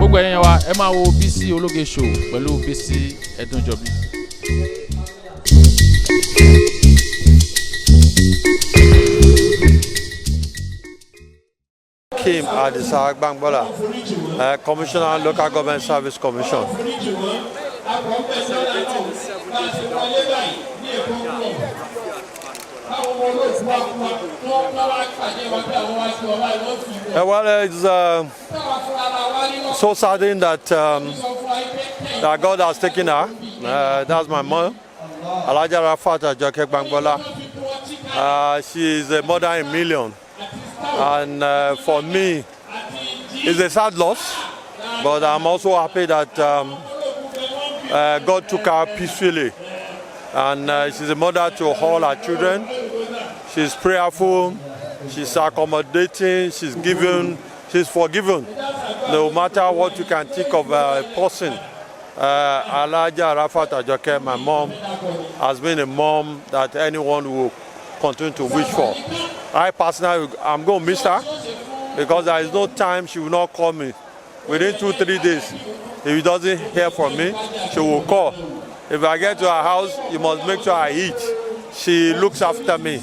gbogbo ẹ̀yin wa ẹ máa wo Bisi Ologe Show pẹ̀lú Bisi Edunjobi. Hakeem Adisa Gbanbgola, Commissioner, Local Government Service Commission. Well, it's so saddening that that God has taken her. That's my mom, Alaja Rafat Gbanbgola. She is a mother in million, and for me, it's a sad loss. But I'm also happy that God took her peacefully, and she's a mother to all her children. She's prayerful, she's accommodating, she's giving, she's forgiven. No matter what you can think of a person, Alaja Rafat Ajoke, my mom, has been a mom that anyone will continue to wish for. I personally, I'm going to miss her because there is no time she will not call me. Within 2-3 days, if she doesn't hear from me, she will call. If I get to her house, you must make sure I eat. She looks after me.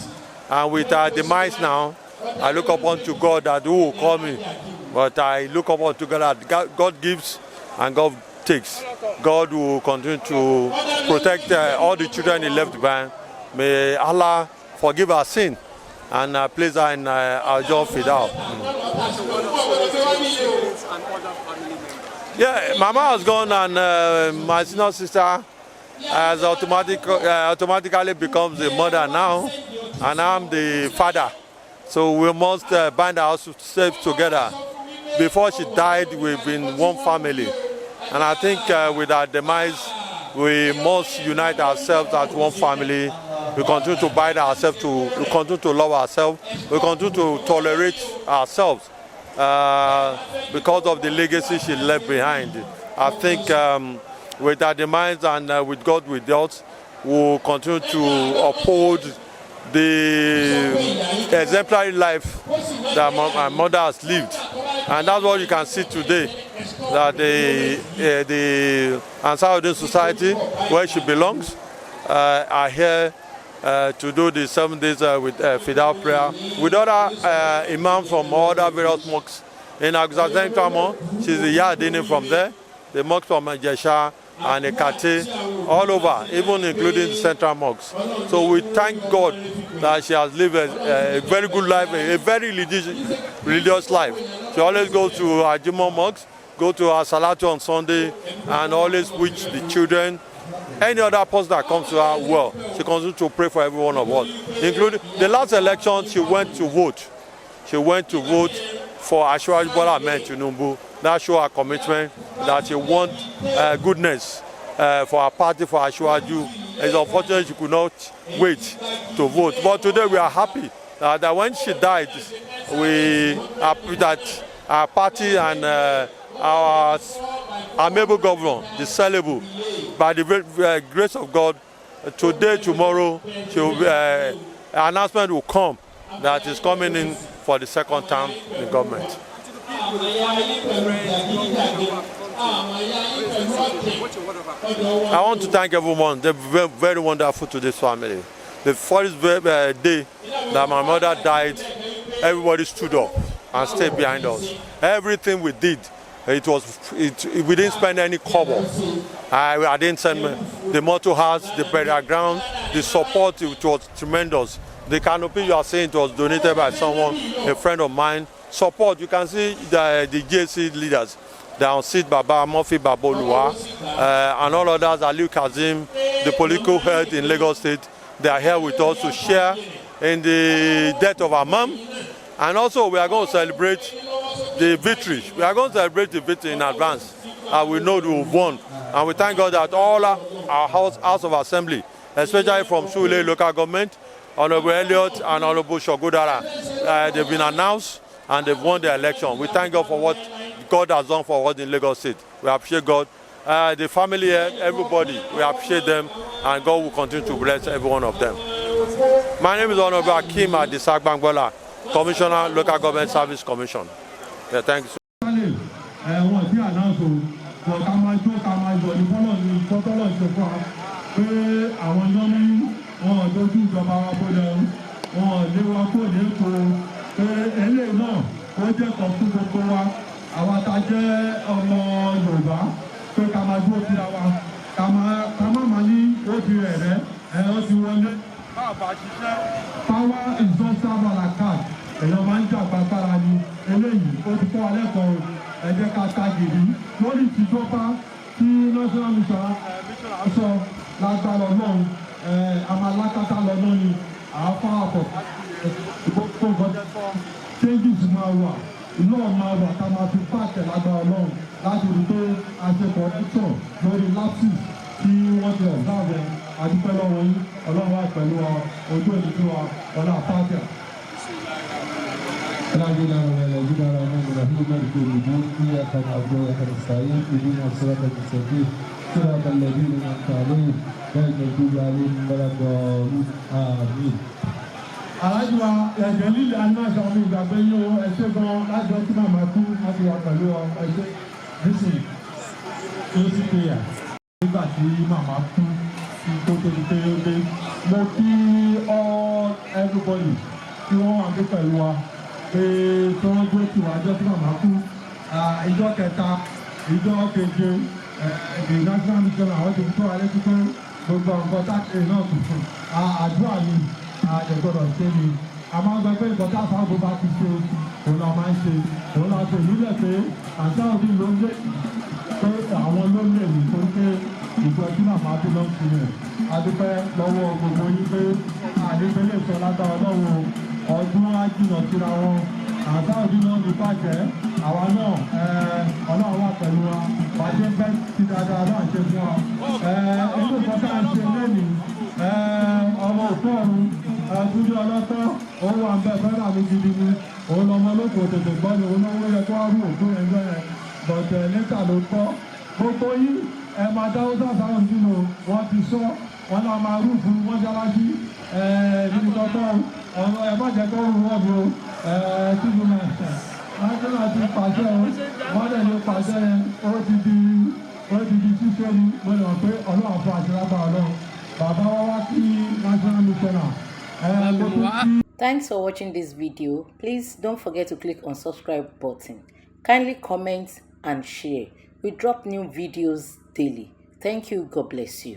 And with her demise now, I look upon to God that who will call me. But I look upon to God that God gives and God takes. God will continue to protect all the children He left behind. May Allah forgive our sin and place her in our job Fidal. Yeah, Mama has gone, and my senior sister has automatically becomes the mother now, and I'm the father. So we must bind ourselves together. Before she died, we've been one family, and I think with our demise, we must unite ourselves as one family. We continue to bind ourselves, we continue to love ourselves, we continue to tolerate ourselves because of the legacy she left behind. I think with our demise and with God with us, we'll continue to uphold the exemplary life that my mother has lived. And that's what you can see today, that the Ansarudin Society, where she belongs, are here to do the 7 days with Fidal prayer with other imams from other various mosques in Agusa Central Mosque. She's the Yardini from there, the mosque from Jesha and Ekate, all over, even including the Central Mosques. So we thank God that she has lived a very good life, a very religious life. She always goes to her Juma mosque, go to her Salatu on Sunday, and always wish the children, any other person that comes to her, well, she continues to pray for every one of us. Including the last election, she went to vote. She went to vote for Asiwaju Bola Ahmed Tinubu. That shows her commitment that she wants goodness for her party, for Asiwaju. It's unfortunate she could not wait to vote. But today we are happy that when she died, that our party and our amiable governor, the Celebu, by the grace of God, today, tomorrow, an announcement will come that is coming in for the second term in government. I want to thank everyone. They're very, very wonderful to this family. The first day that my mother died, everybody stood up and stayed behind us. Everything we did, we didn't spend any kobo. I didn't send the motto house, the burial ground, the support, it was tremendous. The canopy you are saying, it was donated by someone, a friend of mine. Support, you can see the GSC leaders. They are on seat, Baba Murphy Babolua, and all others, Aliu Kazim, the political head in Lagos State. They are here with us to share in the death of our mom. And also we are going to celebrate the victory. We are going to celebrate the victory in advance. And we know we've won. And we thank God that all our House of Assembly, especially from Sule local government, Honorable Elliott and Honorable Shogodara, they've been announced and they've won the election. We thank God for what God has done for us in Lagos State. We appreciate God. The family here, everybody, we appreciate them, and God will continue to bless every one of them. My name is Honorable Hakeem Adisa Gbanbgola, Commissioner, Local Government Service Commission. Yeah, thank you. so wọn ká máa jó ká máa yọ̀ ní bọ́lọ̀ ní bọ́tọ́lọ̀ ṣe fún wa pé àwọn yọ́nú wọn ò dojú ìjọba wa bọ́lẹ̀ wọn ò lé wa kó lè kó pé eléyìí náà ó jẹ́ kan fún gbogbo wa àwa tá jẹ́ ọmọ Yorùbá pé ká máa dúró síra wa ká má máa ní ó ti rẹ̀ rẹ́ ó ti wọlé bàbá ṣiṣẹ́ power is not serve la card èèyàn máa ń jà gbàgbára ni eléyìí ó ti kọ́ alẹ́ kan ẹ jẹ́ ká ta gidi lórí ìtìjọba tí national mission sọ lágbára Ọlọ́run àmàlákàtà lọ́nà ni àáfà àpọ̀ gbogbo nǹkan tẹ́ changes máa wà ìlú máa wà ká máa fi pàṣẹ lágbára Ọlọ́run láti rí pé a ṣe correction lórí lapses tí wọ́n ti observe àdúpẹ́ lọ́wọ́ yín Ọlọ́run wà pẹ̀lú wa ojú èdè wa ọ̀la àpáàtì. ربنا ولدنا رحمن الرحيم مالك يوم الدين إياك نعبد وإياك نستعين اهدنا الصراط المستقيم صراط الذين أنعمت عليهم غير المغضوب عليهم ولا الضالين آمين. Alájú wa ẹ̀jẹ̀ líle anáṣà omi ìgbàgbé yín o ẹ̀ṣẹ́ gan lájọ tí màmá kú láti wà pẹ̀lú ẹ̀ṣẹ́ nísìnyí tó sì péyà nígbà tí màmá kú tó tóbi pé ó dé. Mo kí all everybody tí wọ́n wà ní pẹ̀lú wa pé tí wọ́n gbé tiwa ọjọ́ tí màmá kú ìjọ kẹta ìjọ keje the national mission àwọn tó ń tó alẹ́ tó gbogbo nǹkan táàkiri náà tuntun àdúrà ni àjẹgbọ́dọ̀ ṣe ni a máa ń gbọ́ pé nǹkan táàfà àgbo bá ti ṣe òun náà máa ń ṣe òun náà ṣe ìlú lẹ̀ pé àtàwọn ló ń lé pé àwọn ló ń lè ní torí pé ìjọ tí màmá bí ló ń fi rẹ̀ adúpẹ́ lọ́wọ́ gbogbo yín pé àdúpẹ́ lè sọ lágbára Ọlọ́run ọdún á jìnnà síra wọn àtàwọn náà ní bàjẹ́ àwa náà Ọlọ́run wà pẹ̀lú wa bàjẹ́ bẹ́ẹ̀ ti dáadáa náà ṣe fún wa inú nǹkan tá à ń ṣe lẹ́nìí ọmọ òkú ọ̀run túnjú ọlọ́tọ́ òun wà ń bẹ fẹ́ràn mi gidi ni òun lọmọ olóko tètè gbọ́ ni òun náà yẹ kó wá rú òkú yẹn bẹ́ẹ̀ bọ̀tẹ̀ níta ló kọ́ gbogbo yín máa dáwó sáfàràn nínú wọn ti sọ wọn náà máa rú fún wọn jálájú níbi tọ́tọ́ ọ̀rọ̀ má jẹ́ kó rú wọ́n mi o tíjú náà náà ti pàṣẹ o wọ́n dẹ̀ ló pàṣẹ yẹn ó ti di ṣíṣe ni mo lè mọ̀ pé Ọlọ́run fún àṣírábà Ọlọ́run bàbá wa wá kí national missioner Thanks for watching this video. Please don't forget to click on subscribe button. Kindly comment and share. We drop new videos daily. Thank you. God bless you.